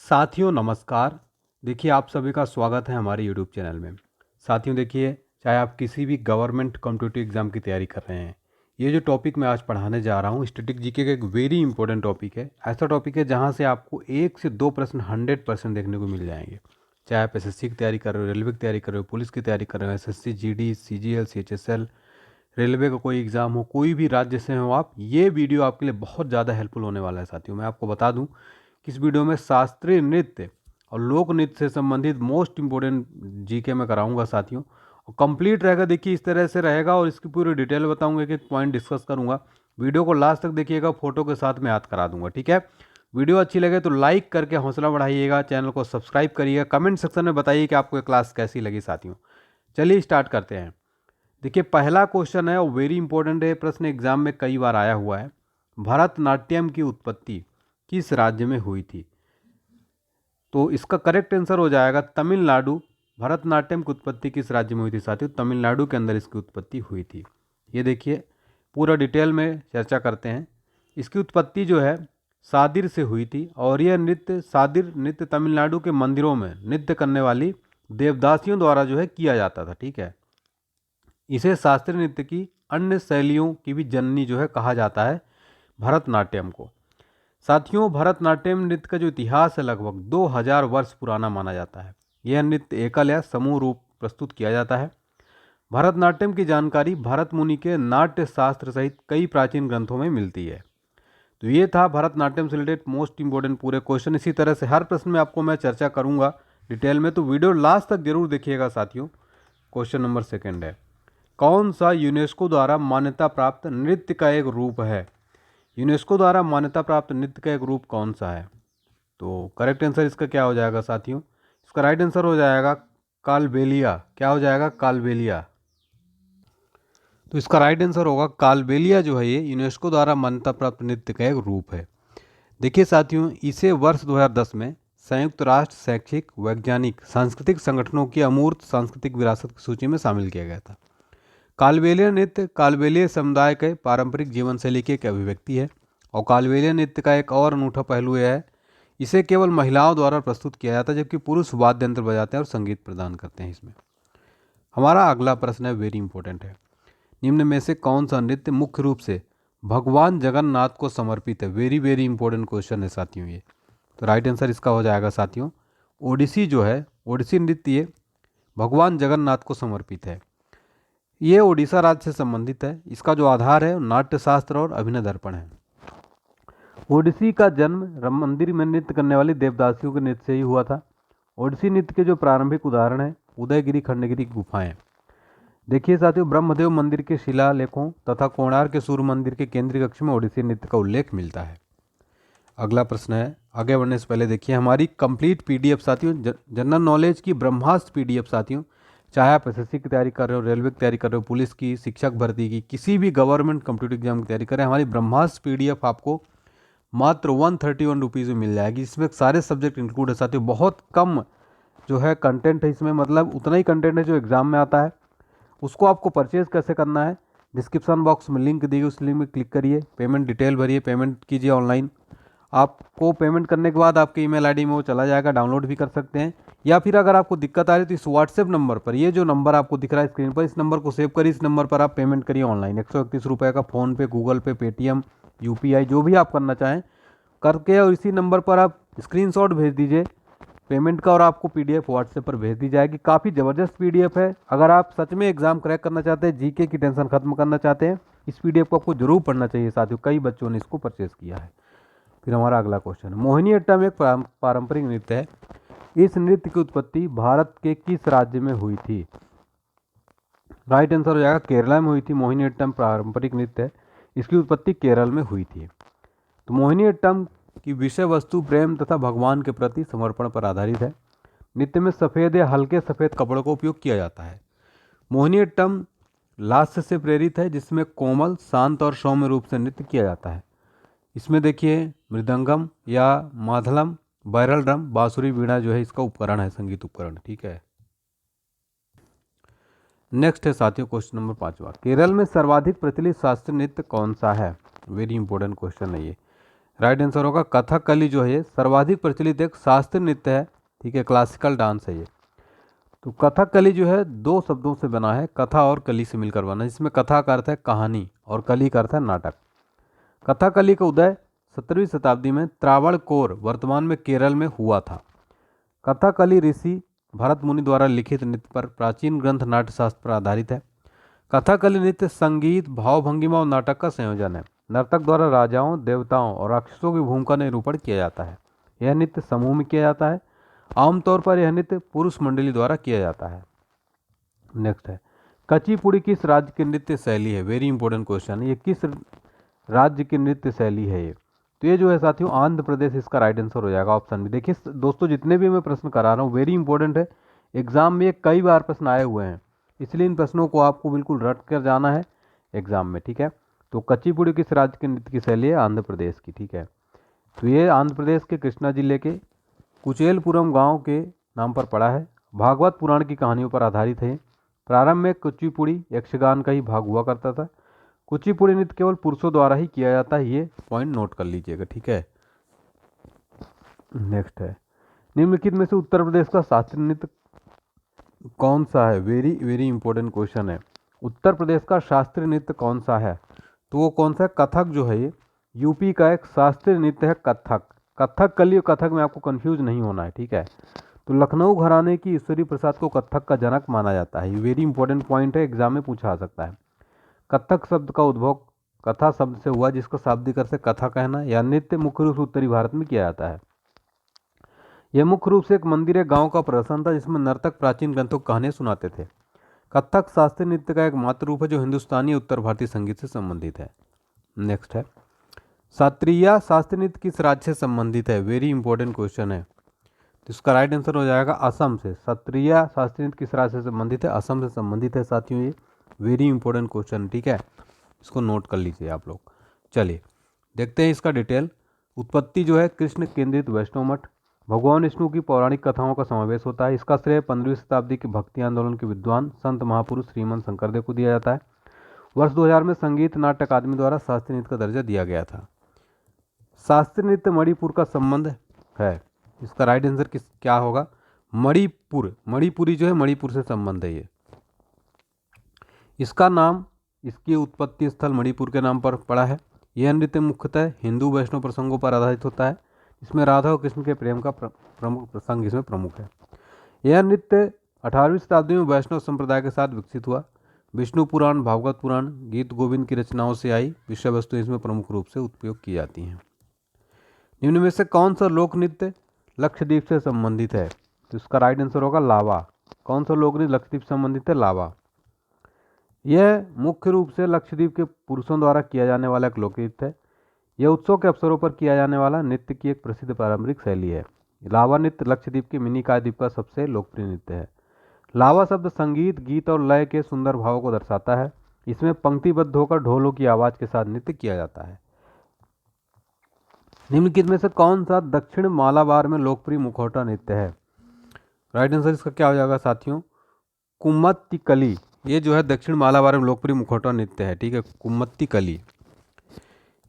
साथियों नमस्कार। देखिए आप सभी का स्वागत है हमारे YouTube चैनल में। साथियों देखिए, चाहे आप किसी भी गवर्नमेंट कॉम्पिटिटिव एग्ज़ाम की तैयारी कर रहे हैं, ये जो टॉपिक मैं आज पढ़ाने जा रहा हूँ स्टैटिक जीके का एक वेरी इंपॉर्टेंट टॉपिक है। ऐसा टॉपिक है जहाँ से आपको 1 से 2 प्रश्न 100% देखने को मिल जाएंगे। चाहे आप एसएससी की तैयारी कर रहे हो, रेलवे की तैयारी कर रहे हो, पुलिस की तैयारी कर रहे हो, SSC GD CGL CHSL, railway का कोई एग्ज़ाम हो, कोई भी राज्य से हो आप, ये वीडियो आपके लिए बहुत ज़्यादा हेल्पफुल होने वाला है। साथियों मैं आपको बता दूं कि इस वीडियो में शास्त्रीय नृत्य और लोक नृत्य से संबंधित मोस्ट इंपॉर्टेंट जीके मैं कराऊंगा साथियों। और कंप्लीट रहेगा, देखिए इस तरह से रहेगा और इसकी पूरी डिटेल बताऊंगा, एक पॉइंट डिस्कस करूंगा। वीडियो को लास्ट तक देखिएगा, फोटो के साथ मैं याद करा दूंगा, ठीक है। वीडियो अच्छी लगे तो लाइक करके हौसला बढ़ाइएगा, चैनल को सब्सक्राइब करिएगा, कमेंट सेक्शन में बताइए कि आपको ये क्लास कैसी लगी साथियों। चलिए स्टार्ट करते हैं। देखिए पहला क्वेश्चन है और वेरी इंपॉर्टेंट है, प्रश्न एग्जाम में कई बार आया हुआ है। भरतनाट्यम की उत्पत्ति किस राज्य में हुई थी? तो इसका करेक्ट आंसर हो जाएगा तमिलनाडु। भरतनाट्यम की उत्पत्ति किस राज्य में हुई थी साथियों? तमिलनाडु के अंदर इसकी उत्पत्ति हुई थी। ये देखिए पूरा डिटेल में चर्चा करते हैं। इसकी उत्पत्ति जो है सादिर से हुई थी और यह नृत्य सादिर नृत्य तमिलनाडु के मंदिरों में नृत्य करने वाली देवदासियों द्वारा जो है किया जाता था, ठीक है। इसे शास्त्रीय नृत्य की अन्य शैलियों की भी जननी जो है कहा जाता है भरतनाट्यम को। साथियों भरतनाट्यम नृत्य का जो इतिहास है लगभग 2000 वर्ष पुराना माना जाता है। यह नृत्य एकल या समूह रूप प्रस्तुत किया जाता है। भरतनाट्यम की जानकारी भरत मुनि के नाट्य शास्त्र सहित कई प्राचीन ग्रंथों में मिलती है। तो ये था भरतनाट्यम से रिलेटेड मोस्ट इंपॉर्टेंट पूरे क्वेश्चन। इसी तरह से हर प्रश्न में आपको मैं चर्चा करूंगा डिटेल में, तो वीडियो लास्ट तक जरूर देखिएगा साथियों। क्वेश्चन नंबर 2 है, कौन सा यूनेस्को द्वारा मान्यता प्राप्त नृत्य का एक रूप है? यूनेस्को द्वारा मान्यता प्राप्त नृत्य का एक रूप कौन सा है? तो करेक्ट आंसर इसका क्या हो जाएगा साथियों? इसका राइट आंसर हो जाएगा कालबेलिया। क्या हो जाएगा? कालबेलिया। तो इसका राइट आंसर होगा कालबेलिया। जो है ये यूनेस्को द्वारा मान्यता प्राप्त नृत्य का एक रूप है। देखिए साथियों, इसे वर्ष 2010 में संयुक्त राष्ट्र शैक्षिक वैज्ञानिक सांस्कृतिक संगठनों की अमूर्त सांस्कृतिक विरासत की सूची में शामिल किया गया था। कालबेलिया नृत्य कालबेलिया समुदाय के पारंपरिक जीवन शैली की एक अभिव्यक्ति है। और कालबेलिया नृत्य का एक और अनूठा पहलू यह है, इसे केवल महिलाओं द्वारा प्रस्तुत किया जाता है, जबकि पुरुष वाद्य यंत्र बजाते हैं और संगीत प्रदान करते हैं इसमें। हमारा अगला प्रश्न है, वेरी इंपॉर्टेंट है, निम्न में से कौन सा नृत्य मुख्य रूप से भगवान जगन्नाथ को समर्पित है? वेरी वेरी इंपॉर्टेंट क्वेश्चन है साथियों ये। तो राइट आंसर इसका हो जाएगा साथियों ओडिसी। जो है ओडिसी नृत्य ये भगवान जगन्नाथ को समर्पित है। ये ओडिशा राज्य से संबंधित है। इसका जो आधार है नाट्य शास्त्र और अभिनय दर्पण है। ओडिसी का जन्म राम मंदिर में नृत्य करने वाली देवदासियों के नृत्य से ही हुआ था। ओडिसी नृत्य के जो प्रारंभिक उदाहरण है उदयगिरी खंडगिरी की गुफाएं। देखिए साथियों, ब्रह्मदेव मंदिर के शिलालेखों तथा कोणार्क के सूर्य मंदिर के केंद्रीय कक्ष में ओडिसी नृत्य का उल्लेख मिलता है। अगला प्रश्न है, आगे बढ़ने से पहले देखिए हमारी कंप्लीट पीडीएफ साथियों, जनरल नॉलेज की ब्रह्मास्त्र पीडीएफ साथियों, चाहे आप एसएससी की तैयारी कर रहे हो, रेलवे की तैयारी कर रहे हो, पुलिस की, शिक्षक भर्ती की, किसी भी गवर्नमेंट कॉम्पिटिटिव एग्जाम की तैयारी कर रहे हैं, हमारी ब्रह्मास्त्र पीडीएफ आपको मात्र 131 रुपीज़ में मिल जाएगी। इसमें सारे सब्जेक्ट इंक्लूड है साथियों। बहुत कम जो है कंटेंट है इसमें, मतलब उतना ही कंटेंट है जो एग्जाम में आता है। उसको आपको परचेज कैसे करना है, डिस्क्रिप्शन बॉक्स में लिंक दी गई, उस लिंक में क्लिक करिए, पेमेंट डिटेल भरिए, पेमेंट कीजिए ऑनलाइन। आपको पेमेंट करने के बाद आपके ईमेल आईडी में वो चला जाएगा, डाउनलोड भी कर सकते हैं। या फिर अगर आपको दिक्कत आ रही है तो इस व्हाट्सएप नंबर पर, ये जो नंबर आपको दिख रहा है स्क्रीन पर, इस नंबर को सेव करिए, इस नंबर पर आप पेमेंट करिए ऑनलाइन। 131 रुपये का फ़ोनपे, गूगल पे, पेटीएम, यूपीआई जो भी आप करना चाहें करके, और इसी नंबर पर आप स्क्रीनशॉट भेज दीजिए पेमेंट का और आपको पीडीएफ व्हाट्सएप पर भेज दी जाएगी। काफ़ी ज़बरदस्त पीडीएफ है। अगर आप सच में एग्जाम क्रैक करना चाहते हैं, जीके की टेंशन खत्म करना चाहते हैं, इस पीडीएफ को आपको जरूर पढ़ना चाहिए साथियों। कई बच्चों ने इसको परचेज किया है। फिर हमारा अगला क्वेश्चन है, मोहिनीअट्टम एक पारंपरिक नृत्य है। इस नृत्य की उत्पत्ति भारत के किस राज्य में हुई थी? राइट आंसर हो जाएगा केरला में हुई थी। मोहिनीअट्टम पारंपरिक नृत्य है, इसकी उत्पत्ति केरल में हुई थी। तो मोहिनीअट्टम की विषय वस्तु प्रेम तथा भगवान के प्रति समर्पण पर आधारित है। नृत्य में सफ़ेद या हल्के सफ़ेद कपड़ों का उपयोग किया जाता है। मोहिनीअट्टम लास्य से प्रेरित है, जिसमें कोमल, शांत और सौम्य रूप से नृत्य किया जाता है। इसमें देखिए मृदंगम या माधलम, बैरल ड्रम, बांसुरी, वीणा जो है इसका उपकरण है, संगीत उपकरण, ठीक है। नेक्स्ट है साथियों क्वेश्चन नंबर 5वां, केरल में सर्वाधिक प्रचलित शास्त्रीय नृत्य कौन सा है? वेरी इंपॉर्टेंट क्वेश्चन है ये। राइट आंसर होगा कथकली जो है ये सर्वाधिक प्रचलित एक शास्त्रीय नृत्य है, ठीक है, क्लासिकल डांस है ये। तो कथकली जो है दो शब्दों से बना है, कथा और कली से मिलकर बना, जिसमें कथा का अर्थ है कहानी और कली का अर्थ है नाटक। कथकली का उदय 17वीं शताब्दी में त्रावणकोर वर्तमान में केरल में हुआ था। कथकली ऋषि भरत मुनि द्वारा लिखित नृत्य पर प्राचीन ग्रंथ नाट्यशास्त्र पर आधारित है। कथकली नृत्य संगीत, भाव भंगिमा और नाटक का संयोजन है। नर्तक द्वारा राजाओं, देवताओं और राक्षसों की भूमिका निरूपण किया जाता है। यह नृत्य समूह में किया जाता है। आमतौर पर यह नृत्य पुरुष मंडली द्वारा किया जाता है। नेक्स्ट है, कुचिपुड़ी किस राज्य की नृत्य शैली है? वेरी इंपॉर्टेंट क्वेश्चन है, ये किस राज्य की नृत्य शैली है ये? तो ये जो है साथियों आंध्र प्रदेश इसका राइट आंसर हो जाएगा, ऑप्शन भी। देखिए दोस्तों जितने भी मैं प्रश्न करा रहा हूँ वेरी इंपॉर्टेंट है, एग्जाम में ये कई बार प्रश्न आए हुए हैं, इसलिए इन प्रश्नों को आपको बिल्कुल रट कर जाना है एग्जाम में, ठीक है। तो कुचिपुड़ी किस राज्य की नृत्य की शैली है? आंध्र प्रदेश की, ठीक है। तो ये आंध्र प्रदेश के कृष्णा जिले के कुचेलपुरम गांव के नाम पर पड़ा है। भागवत पुराण की कहानियों पर आधारित है। प्रारंभ में कुचिपुड़ी यक्षगान का ही भाग हुआ करता था। कुचिपुड़ी नृत्य केवल पुरुषों द्वारा ही किया जाता है, ये पॉइंट नोट कर लीजिएगा, ठीक है। नेक्स्ट है, निम्नलिखित में से उत्तर प्रदेश का शास्त्रीय नृत्य कौन सा है? वेरी वेरी इंपॉर्टेंट क्वेश्चन है। उत्तर प्रदेश का शास्त्रीय नृत्य कौन सा है? तो वो कौन सा है? कथक जो है ये यूपी का एक शास्त्रीय नृत्य है, कथक। कथकली और कथक में आपको कंफ्यूज नहीं होना है, ठीक है। तो लखनऊ घराने की ईश्वरी प्रसाद को कथक का जनक माना जाता है। ये वेरी इंपॉर्टेंट पॉइंट है, एग्जाम में पूछा आ सकता है। कथक शब्द का उद्भव कथा शब्द से हुआ, जिसका शाब्दिक अर्थ है कथा कहना। यह नृत्य मुख्य रूप से उत्तरी भारत में किया जाता है। यह मुख्य रूप से एक मंदिर या गांव का प्रदर्शन था, जिसमें नर्तक प्राचीन ग्रंथों की कहानियां सुनाते थे। कथक शास्त्रीय नृत्य का एक मात्र रूप है जो हिंदुस्तानी उत्तर भारतीय संगीत से संबंधित है। नेक्स्ट है, शास्त्रीय शास्त्रीय नृत्य किस राज्य से संबंधित है? वेरी इंपॉर्टेंट क्वेश्चन है। तो इसका राइट आंसर हो जाएगा असम से। शास्त्रीय शास्त्रीय नृत्य किस राज्य से संबंधित है? असम से संबंधित है साथियों, ये वेरी इंपॉर्टेंट क्वेश्चन, ठीक है, इसको नोट कर लीजिए आप लोग। चलिए देखते हैं इसका डिटेल। उत्पत्ति जो है कृष्ण केंद्रित वैष्णव मठ। भगवान विष्णु की पौराणिक कथाओं का समावेश होता है। इसका श्रेय 15वीं शताब्दी के भक्ति आंदोलन के विद्वान संत महापुरुष श्रीमंत शंकरदेव को दिया जाता है। वर्ष 2000 में संगीत नाट्य अकादमी द्वारा शास्त्रीय नृत्य का दर्जा दिया गया था। शास्त्रीय नृत्य मणिपुर का संबंध है। इसका राइट आंसर क्या होगा? मणिपुर, मणिपुरी जो है मणिपुर से संबंध है ये। इसका नाम, इसकी उत्पत्ति स्थल मणिपुर के नाम पर पड़ा है। यह नृत्य मुख्यतः हिंदू वैष्णव प्रसंगों पर आधारित होता है। इसमें राधा और कृष्ण के प्रेम का प्रमुख प्रसंग इसमें प्रमुख है। यह नृत्य 18वीं शताब्दी में वैष्णव संप्रदाय के साथ विकसित हुआ। विष्णु पुराण, भागवत पुराण, गीत गोविंद की रचनाओं से आई विषय वस्तु इसमें प्रमुख रूप से उपयोग की जाती हैं। निम्न में से कौन सा लोक नृत्य लक्षद्वीप से संबंधित है? तो इसका राइट आंसर होगा लावा। कौन सा लोक नृत्य लक्षद्वीप से संबंधित है? लावा। यह मुख्य रूप से लक्षद्वीप के पुरुषों द्वारा किया जाने वाला एक लोक नृत्य है। यह उत्सव के अवसरों पर किया जाने वाला नृत्य की एक प्रसिद्ध पारंपरिक शैली है। लावा नृत्य लक्षद्वीप के मिनिकॉय द्वीप का सबसे लोकप्रिय नृत्य है। लावा शब्द संगीत, गीत और लय के सुंदर भावों को दर्शाता है। इसमें पंक्तिबद्ध होकर ढोलों की आवाज के साथ नृत्य किया जाता है। निम्नलिखित में से कौन सा दक्षिण मालाबार में लोकप्रिय मुखौटा नृत्य है? राइट आंसर इसका क्या हो जाएगा साथियों? कुम्मत्तिकली। ये जो है दक्षिण मालाबार में लोकप्रिय मुखौटा नृत्य है, ठीक है, कुम्मत्तिकली।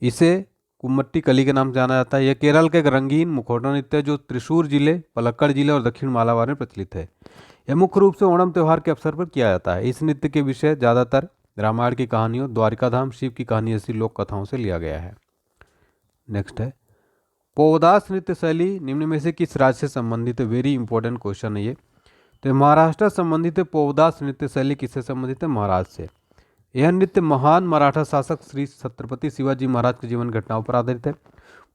इसे कुम्मट्टीकली के नाम से जाना जाता है। यह केरल का एक रंगीन मुखौटा नृत्य है जो त्रिशूर जिले, पलक्कड़ जिले और दक्षिण मालाबार में प्रचलित है। यह मुख्य रूप से ओणम त्यौहार के अवसर पर किया जाता है। इस नृत्य के विषय ज़्यादातर रामायण की कहानियों, द्वारिकाधाम, शिव की कहानी जैसी लोक कथाओं से लिया गया है। नेक्स्ट है, पोवदास नृत्य शैली निम्न में से किस राज्य से संबंधित है? वेरी इंपॉर्टेंट क्वेश्चन है ये। तो महाराष्ट्र संबंधित है। पोवदास नृत्य शैली किससे संबंधित है? महाराष्ट्र से। यह नृत्य महान मराठा शासक श्री छत्रपति शिवाजी महाराज के जीवन घटनाओं पर आधारित है।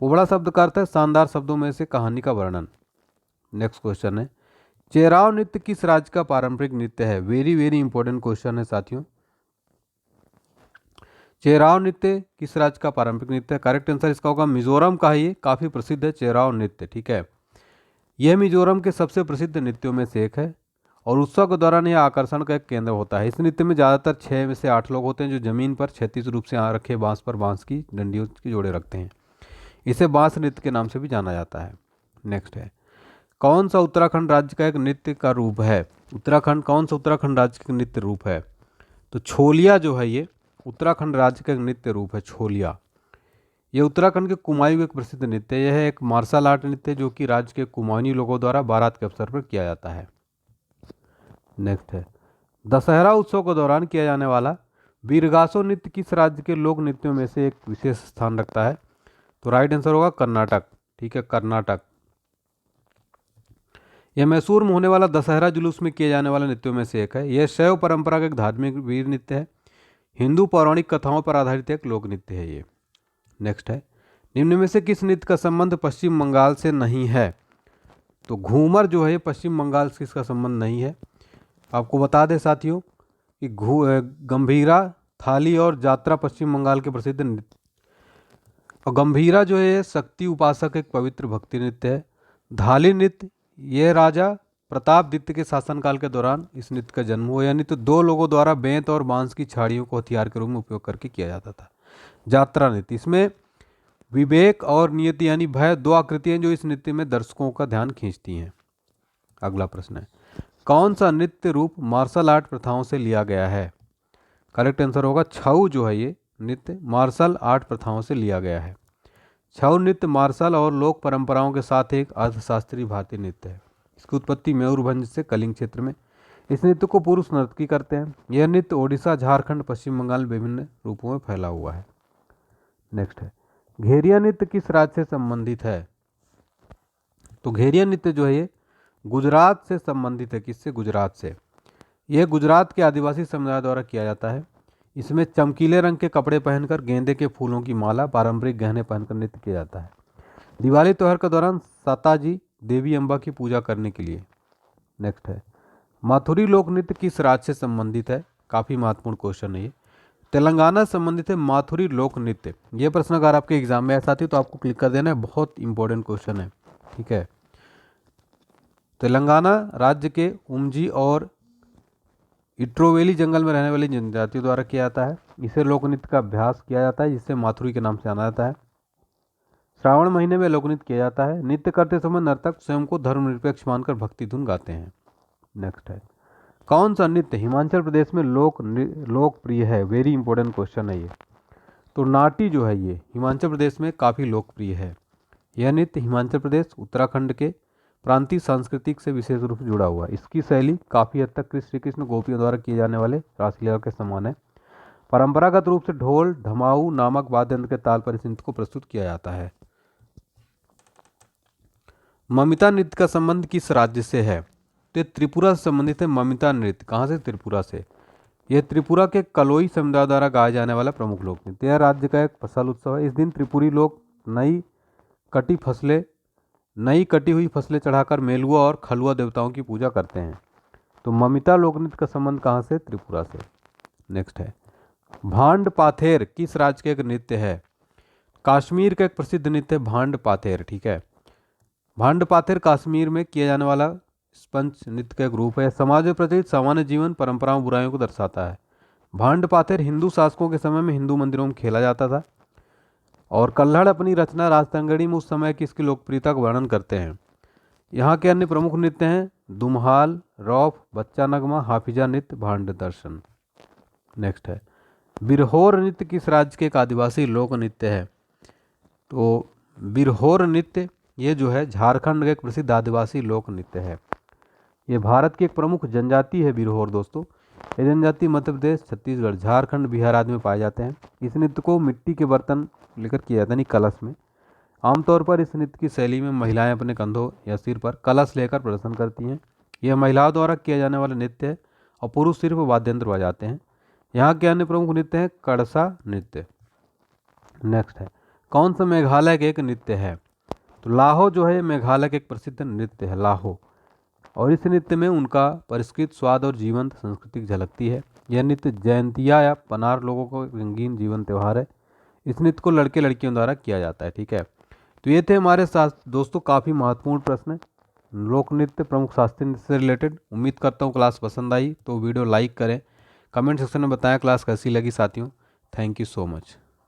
पोवड़ा शब्द का अर्थ है शानदार शब्दों में से कहानी का वर्णन। नेक्स्ट क्वेश्चन है, चेराव नृत्य किस राज्य का पारंपरिक नृत्य है? वेरी वेरी इंपॉर्टेंट क्वेश्चन है साथियों। चेराव नृत्य किस राज्य का पारंपरिक नृत्य है? करेक्ट आंसर इसका होगा मिजोरम का ही काफ़ी प्रसिद्ध है चेराव नृत्य, ठीक है। यह मिजोरम के सबसे प्रसिद्ध नृत्यों में से एक है और उत्सव के दौरान यह आकर्षण का एक केंद्र होता है। इस नृत्य में ज़्यादातर 6 से 8 लोग होते हैं जो जमीन पर क्षैतिज रूप से रखे बांस पर बांस की डंडियों के जोड़े रखते हैं। इसे बांस नृत्य के नाम से भी जाना जाता है। नेक्स्ट है, कौन सा उत्तराखंड राज्य का एक नृत्य का रूप है? कौन सा उत्तराखंड राज्य का नृत्य रूप है? तो छोलिया जो है ये उत्तराखंड राज्य का एक नृत्य रूप है, छोलिया। ये उत्तराखंड के कुमाऊं का एक प्रसिद्ध नृत्य है। यह एक मार्शल आर्ट नृत्य है जो कि राज्य के कुमाऊनी लोगों द्वारा बारात के अवसर पर किया जाता है। नेक्स्ट है दशहरा उत्सव के दौरान किया जाने वाला वीरगासो नृत्य किस राज्य के लोक नृत्यों में से एक विशेष स्थान रखता है? तो राइट आंसर होगा कर्नाटक। ठीक है, कर्नाटक। यह मैसूर में होने वाला दशहरा जुलूस में किए जाने वाले नृत्यों में से एक है। यह शैव परंपरा का एक धार्मिक वीर नृत्य है। हिंदू पौराणिक कथाओं पर आधारित एक लोक नृत्य है ये। नेक्स्ट है निम्न में से किस नृत्य का संबंध पश्चिम बंगाल से नहीं है? तो घूमर जो है पश्चिम बंगाल से इसका संबंध नहीं है। आपको बता दें साथियों कि गंभीरा, थाली और जात्रा पश्चिम बंगाल के प्रसिद्ध नृत्य। और गंभीरा जो है शक्ति उपासक एक पवित्र भक्ति नृत्य है। धाली नृत्य ये राजा प्रतापदित्य के शासनकाल के दौरान इस नृत्य का जन्म हुआ। यानी तो दो लोगों द्वारा बेंत और बांस की छाड़ियों को हथियार के रूप में उपयोग करके किया जाता था। जात्रा नृत्य इसमें विवेक और नियति यानी भय दो आकृतियां जो इस नृत्य में दर्शकों का ध्यान खींचती हैं। अगला प्रश्न है कौन सा नृत्य रूप मार्शल आर्ट प्रथाओं से लिया गया है? करेक्ट आंसर होगा छऊ जो है ये नृत्य मार्शल आर्ट प्रथाओं से लिया गया है। छऊ नृत्य मार्शल और लोक परंपराओं के साथ एक अर्थशास्त्रीय भारतीय नृत्य है। इसकी उत्पत्ति मयूरभंज से कलिंग क्षेत्र में। इस नृत्य को पुरुष नर्तकी करते हैं। यह नृत्य ओडिशा, झारखंड, पश्चिम बंगाल विभिन्न रूपों में फैला हुआ है। नेक्स्ट है घेरिया नृत्य किस राज्य से संबंधित है? तो घेरिया नृत्य जो है ये गुजरात से संबंधित है। किससे? गुजरात से। यह गुजरात के आदिवासी समुदाय द्वारा किया जाता है। इसमें चमकीले रंग के कपड़े पहनकर गेंदे के फूलों की माला, पारंपरिक गहने पहनकर नृत्य किया जाता है। दिवाली त्योहार के दौरान साताजी देवी अम्बा की पूजा करने के लिए। नेक्स्ट है माथुरी लोक नृत्य किस राज्य से संबंधित है? काफ़ी महत्वपूर्ण क्वेश्चन है ये। तेलंगाना से संबंधित है माथुरी लोक नृत्य। ये प्रश्न अगर आपके एग्जाम में ऐसा थी तो आपको क्लिक कर देना है, बहुत इंपॉर्टेंट क्वेश्चन है। ठीक है, तेलंगाना राज्य के उमजी और इट्रोवेली जंगल में रहने वाली जनजातियों द्वारा किया जाता है। इसे लोक नृत्य का अभ्यास किया जाता है जिसे माथुरी के नाम से जाना जाता है। श्रावण महीने में लोक नृत्य किया जाता है। नृत्य करते समय नर्तक स्वयं को धर्मनिरपेक्ष मानकर भक्ति धुन गाते हैं। नेक्स्ट है कौन सा नृत्य हिमाचल प्रदेश में लोकप्रिय है? वेरी इंपॉर्टेंट क्वेश्चन है ये। तो नाटी जो है ये हिमाचल प्रदेश में काफ़ी लोकप्रिय है। यह नृत्य हिमाचल प्रदेश, उत्तराखंड के प्रांतीय सांस्कृतिक से विशेष रूप से जुड़ा हुआ है। इसकी शैली काफ़ी हद तक श्री कृष्ण गोपियों द्वारा किए जाने वाले रासलीला के समान है। परंपरागत रूप से ढोल ढमाऊ नामक वाद्य यंत्र के ताल पर इस नृत्य को प्रस्तुत किया जाता है। ममिता नृत्य का संबंध किस राज्य से है? तो त्रिपुरा से संबंधित है। ममिता नृत्य कहाँ से? त्रिपुरा से। यह त्रिपुरा के कलोई समुदाय द्वारा गाया जाने वाला प्रमुख लोक नृत्य। यह राज्य का एक फसल उत्सव है। इस दिन त्रिपुरी लोग नई कटी हुई फसलें चढ़ाकर मेलुआ और खलुआ देवताओं की पूजा करते हैं। तो ममिता लोक नृत्य का संबंध कहाँ से? त्रिपुरा से। नेक्स्ट है भांड पाथेर किस राज्य का एक नृत्य है? कश्मीर का एक प्रसिद्ध नृत्य है भांड पाथेर। ठीक है, भांड पाथेर कश्मीर में किया जाने वाला स्पंज नृत्य का एक रूप है। समाज में प्रचलित सामान्य जीवन परंपराओं बुराइयों को दर्शाता है। भांड पाथेर हिंदू शासकों के समय में हिंदू मंदिरों में खेला जाता था। और कल्हड़ अपनी रचना राजतंगड़ी में उस समय की इसकी लोकप्रियता का वर्णन करते हैं। यहाँ के अन्य प्रमुख नृत्य हैं दुमहाल, रौफ, बच्चा नगमा, हाफिजा नृत्य, भांड दर्शन। नेक्स्ट है बिरहोर नृत्य किस राज्य के एक आदिवासी लोक नृत्य है? तो बिरहोर नृत्य ये जो है झारखंड का एक प्रसिद्ध आदिवासी लोक नृत्य है। ये भारत की एक प्रमुख जनजाति है बिरहोर दोस्तों। ये जनजाति मध्य प्रदेश, छत्तीसगढ़, झारखंड, बिहार आदि में पाए जाते हैं। इस नृत्य को मिट्टी के बर्तन लेकर किया जाता है, यानी कलश में। आमतौर पर इस नृत्य की शैली में महिलाएं अपने कंधों या सिर पर कलश लेकर प्रदर्शन करती हैं। यह महिलाओं द्वारा किया जाने वाला नृत्य है और पुरुष सिर्फ वाद्य यंत्र बजाते हैं। यहाँ के अन्य प्रमुख नृत्य हैं कड़सा नृत्य। नेक्स्ट है कौन सा मेघालय का एक नृत्य है? तो लाहो जो है मेघालय का एक प्रसिद्ध नृत्य है, लाहो। और इस नृत्य में उनका परिष्कृत स्वाद और जीवंत संस्कृति झलकती है। यह नृत्य जयंतिया या पनार लोगों का रंगीन जीवन त्यौहार है। इस नृत्य को लड़के लड़कियों द्वारा किया जाता है। ठीक है, तो ये थे हमारे साथ दोस्तों काफ़ी महत्वपूर्ण प्रश्न लोक नृत्य प्रमुख शास्त्रीय नृत्य से रिलेटेड। उम्मीद करता हूँ क्लास पसंद आई तो वीडियो लाइक करें, कमेंट सेक्शन में बताएं क्लास कैसी लगी साथियों। Thank you so much.